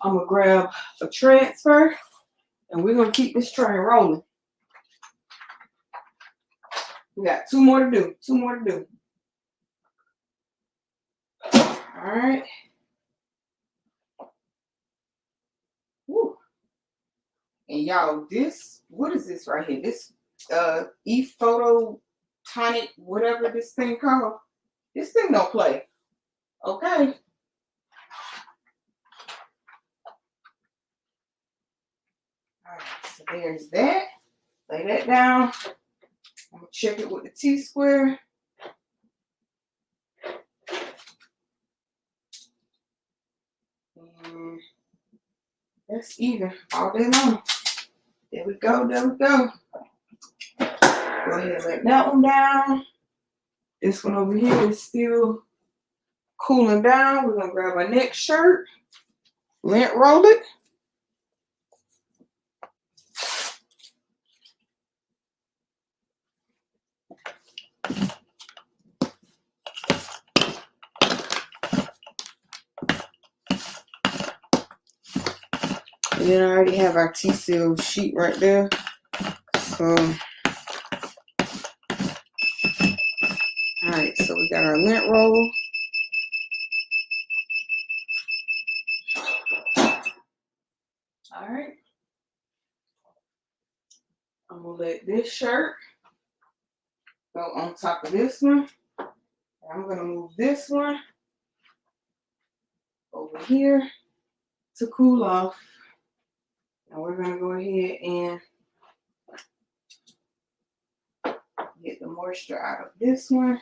I'm gonna grab a transfer, and we're gonna keep this train rolling. We got two more to do. All right. Woo. And y'all, what is this right here? This e-photo tonic, whatever this thing called. This thing don't play. Okay. All right, so there's that. Lay that down. I'm gonna check it with the T-square. And that's even all day long. There we go. Go ahead and let that one down. This one over here is still cooling down. We're gonna grab our next shirt, lint roll it. And then I already have our T-seal sheet right there. So, all right, so we got our lint roll. All right. I'm gonna let this shirt go on top of this one. And I'm gonna move this one over here to cool off. And we're gonna go ahead and get the moisture out of this one.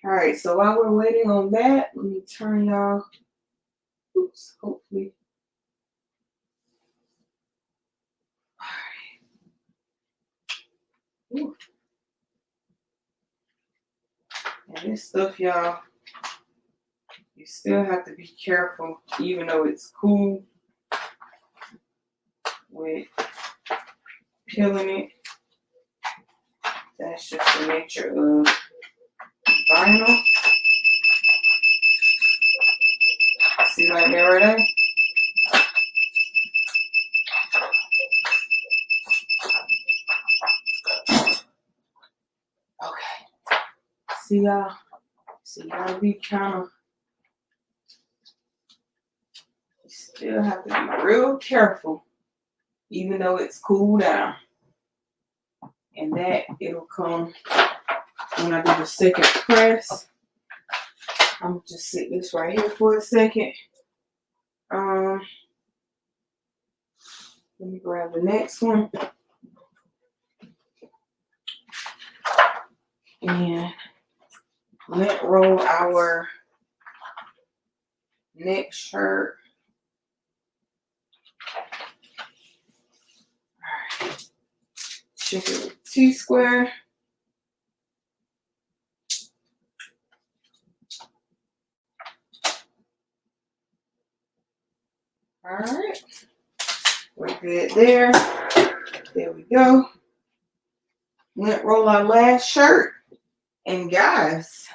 All right, so while we're waiting on that, let me turn y'all. Oops, hopefully. All right. Ooh. And this stuff, y'all, you still have to be careful, even though it's cool, with peeling it. That's just the nature of vinyl. See right there, right there? Okay. See y'all? So you gotta be kind of, you still have to be real careful, even though it's cooled down. And that it'll come when I do the second press. I'm gonna just sit this right here for a second. Let me grab the next one. And lint roll our next shirt. All right. Check it with T-square. All right. We're good there. There we go. Lint roll our last shirt. And guys,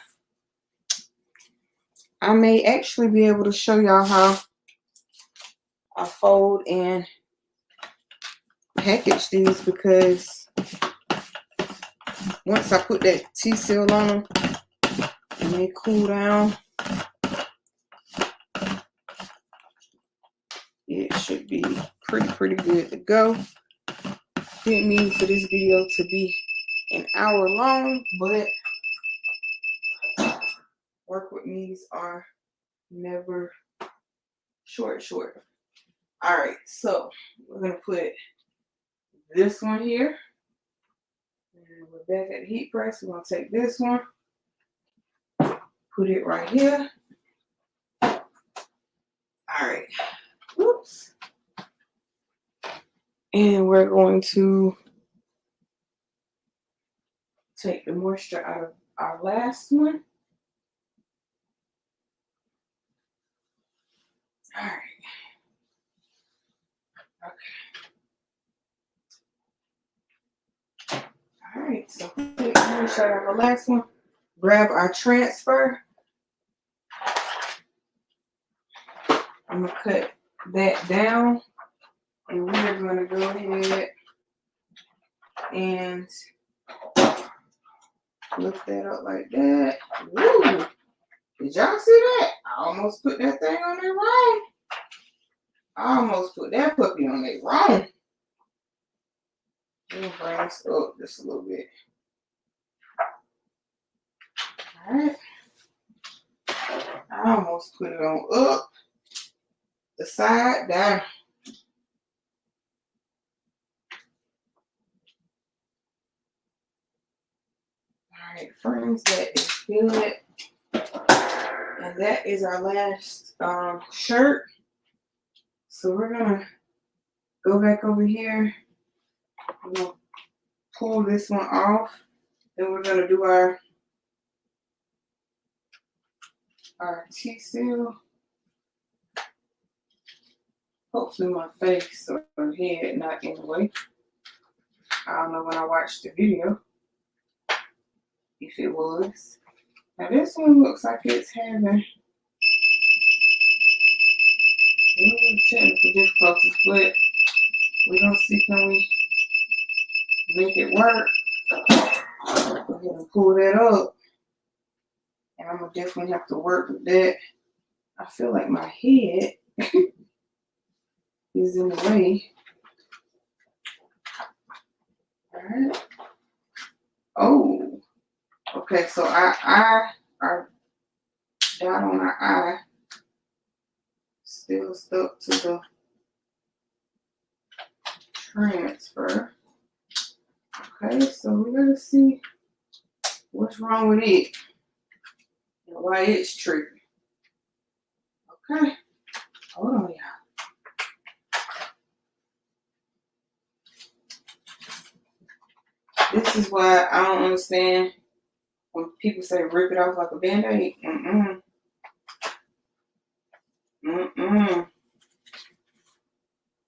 I may actually be able to show y'all how I fold and package these, because once I put that T-seal on them and they cool down, it should be pretty good to go. Didn't mean for this video to be an hour long, but work with me's are never short. All right, so we're gonna put this one here, and we're back at the heat press. We're gonna take this one, put it right here. All right, whoops. And we're going to take the moisture out of our last one. All right. Okay. All right, so take the moisture out of our last one. Grab our transfer. I'm gonna cut that down, and we're gonna go ahead and lift that up like that. Woo! Did y'all see that? I almost put that thing on there wrong. I almost put that puppy on there wrong. Let me bring this up just a little bit. Alright. I almost put it on up, the side, down. Alright, friends, that is good. And that is our last shirt. So we're gonna go back over here. We're gonna pull this one off. Then we're gonna do our T-seal. Hopefully my face or head not in the way. I don't know when I watched the video if it was. Now this one looks like it's having a little technical difficulties, but we're gonna see, can we make it work. Go ahead and pull that up. And I'm gonna definitely have to work with that. I feel like my head is in the way. Alright. Oh. Okay, so our dot on our eye still stuck to the transfer. Okay, so we're gonna see what's wrong with it. Why it's tripping. Okay. Hold on, y'all. This is why I don't understand when people say rip it off like a band-aid.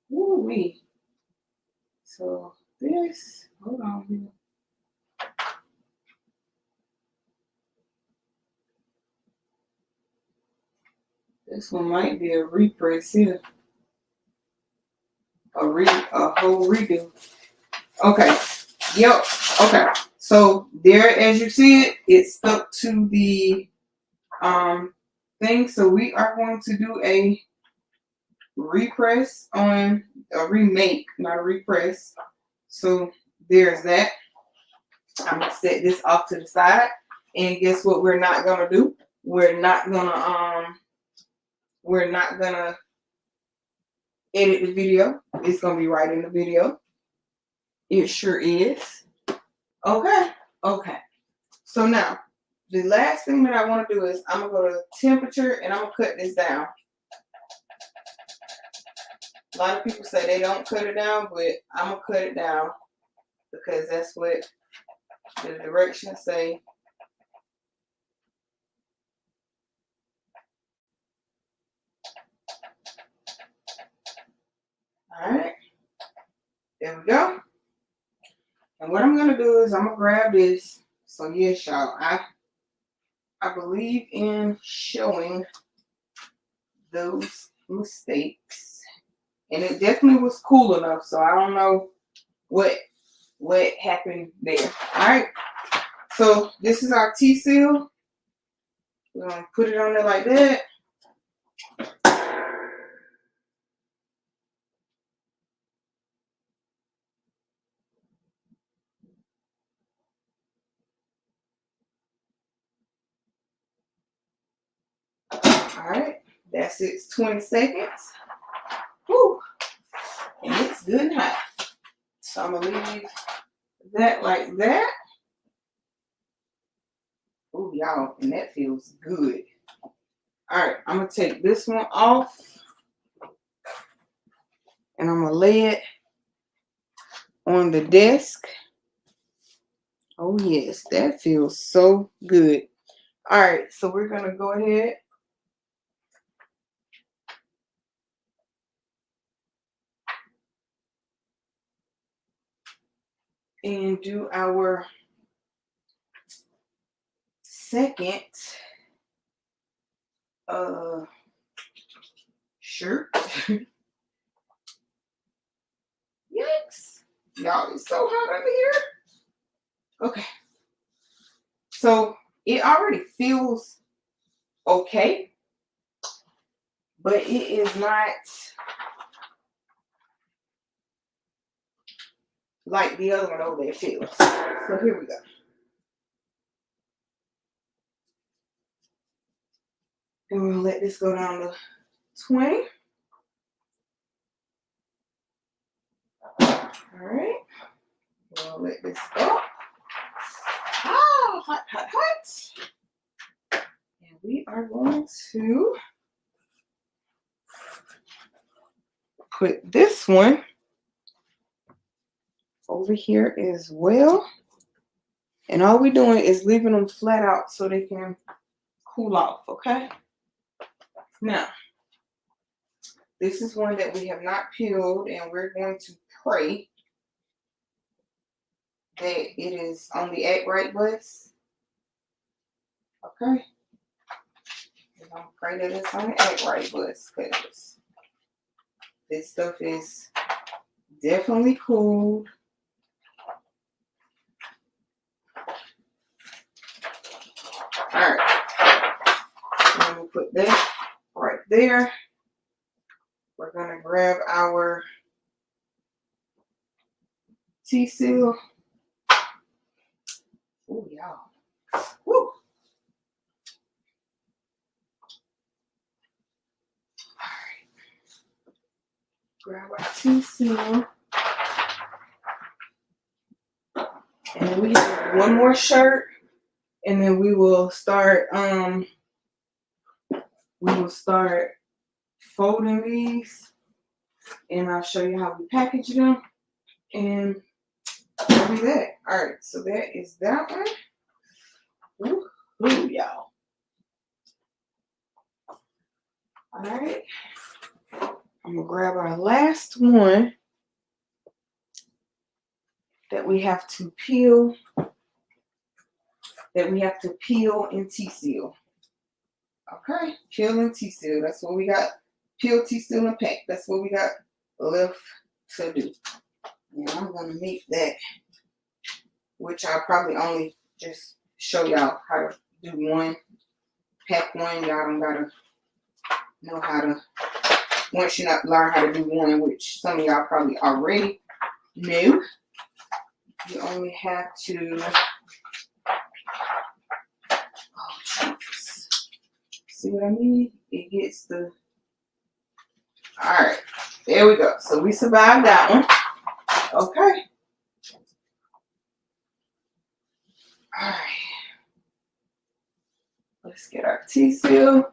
Woo-wee. So this, hold on here. This one might be a repress here. A whole redo. Okay. Yep. Okay. So there, as you see it, it's stuck to the thing. So we are going to do a repress on a remake, not a repress. So there's that. I'm gonna set this off to the side. And guess what we're not gonna do? We're not gonna edit the video. It's gonna be right in the video. It sure is. Okay. Okay. So now the last thing that I want to do is I'm gonna go to temperature and I'm gonna cut this down. A lot of people say they don't cut it down, but I'm gonna cut it down because that's what the directions say. Alright. There we go. And what I'm gonna do is I'm gonna grab this. So yes, y'all, I believe in showing those mistakes. And it definitely was cool enough, so I don't know what happened there. Alright. So this is our T-seal. We're gonna put it on there like that. Alright, that's it. 20 seconds. Woo! And it's good and hot. So I'm gonna leave that like that. Ooh, y'all, and that feels good. Alright, I'm gonna take this one off. And I'm gonna lay it on the desk. Oh yes, that feels so good. Alright, so we're gonna go ahead and do our second shirt. Yikes. Y'all, it's so hot under here. Okay. So it already feels okay, but it is not like the other one over there feels. So here we go. And we're gonna let this go down to 20. Alright. We're gonna let this go. Ah, hot, hot, hot. And we are going to put this one over here as well. And all we're doing is leaving them flat out so they can cool off, okay? Now, this is one that we have not peeled, and we're going to pray that it is on the act right bus. Okay? We're going to pray that it's on the act right bus because this stuff is definitely cool. Alright. I'm going to put that right there. We're going to grab our T-seal. Oh, y'all. Woo! Alright. Grab our T-seal. And then we have one more shirt And then we will start folding these, and I'll show you how we package them, and that'll be that. All right, so that is that one. Ooh, y'all. All right, I'm gonna grab our last one that we have to peel. And T-seal. Okay, peel and T-seal. That's what we got. Peel, T-seal, and pack. That's what we got left to do. And I'm gonna make that, which I'll probably only just show y'all how to do one. Pack one. Y'all don't gotta know how to. Once you learn how to do one, which some of y'all probably already know, you only have to. Oh, see what I mean? It gets the. All right, there we go. So we survived that one. Okay. All right. Let's get our T-seal.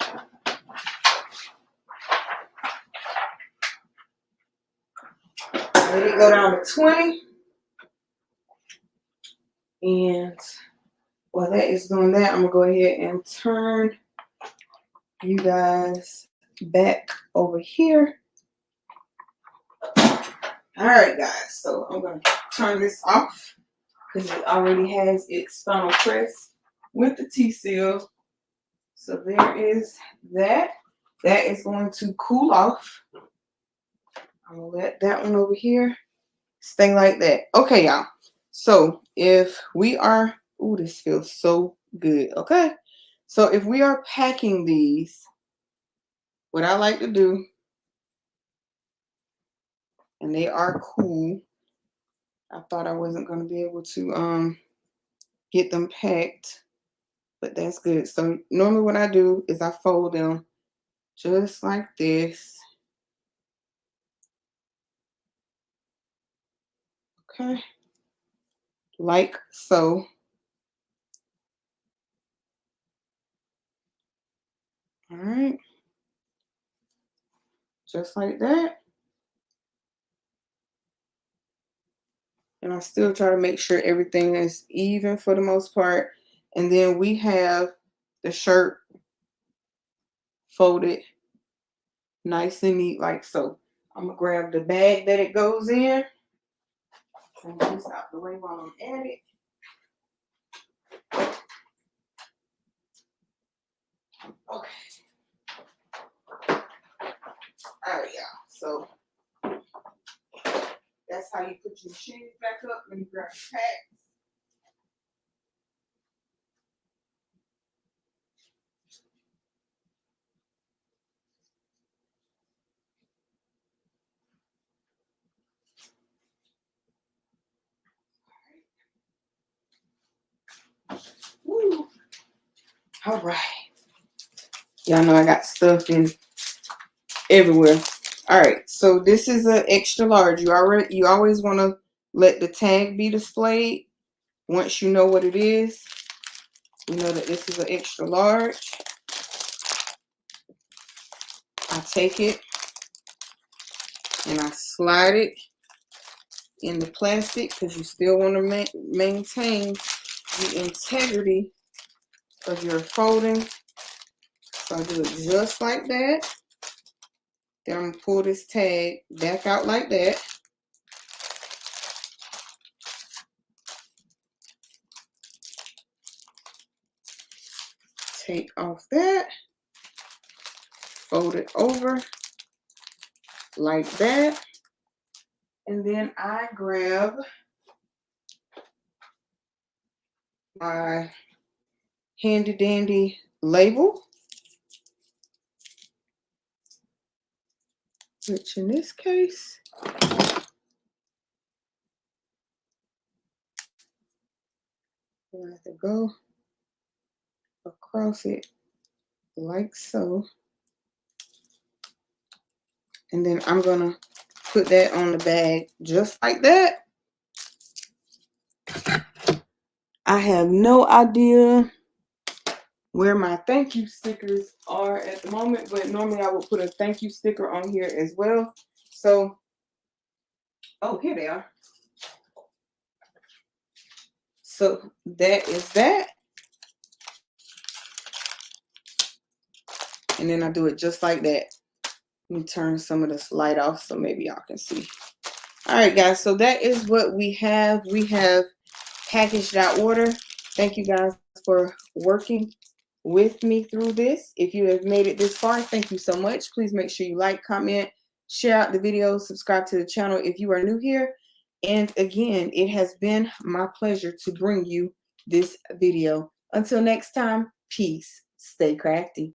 Let it go down to 20. And while that is doing that, I'm going to go ahead and turn you guys back over here. All right, guys. So I'm going to turn this off because it already has its final press with the T-seal. So there is that. That is going to cool off. I'm going to let that one over here stay like that. Okay, y'all. So if we are, ooh, this feels so good. Okay. So if we are packing these, what I like to do, and they are cool. I thought I wasn't going to be able to get them packed, but that's good. So normally what I do is I fold them just like this. Okay. Like so. All right. Just like that. And I still try to make sure everything is even for the most part. And then we have the shirt folded nice and neat like so. I'm going to grab the bag that it goes in. Turn this out the way while I'm at it. Okay. All right, y'all. So that's how you put your machines back up when you grab your pack. Woo. All right. Y'all know I got stuff in everywhere. All right. So this is an extra large. You always want to let the tag be displayed. Once you know what it is, you know that this is an extra large. I take it and I slide it in the plastic because you still want to maintain the integrity of your folding. So I do it just like that. Then I'm going to pull this tag back out like that. Take off that. Fold it over like that. And then I grab my handy dandy label, which in this case, I have to go across it like so. And then I'm going to put that on the bag just like that. I have no idea where my thank you stickers are at the moment, but normally I would put a thank you sticker on here as well. So, oh, here they are. So that is that. And then I do it just like that. Let me turn some of this light off so maybe y'all can see. All right, guys, so that is what we have. We have packaged our order. Thank you guys for working with me through this. If you have made it this far, thank you so much. Please make sure you like, comment, share out the video, subscribe to the channel if you are new here. And again, it has been my pleasure to bring you this video. Until next time, peace. Stay crafty.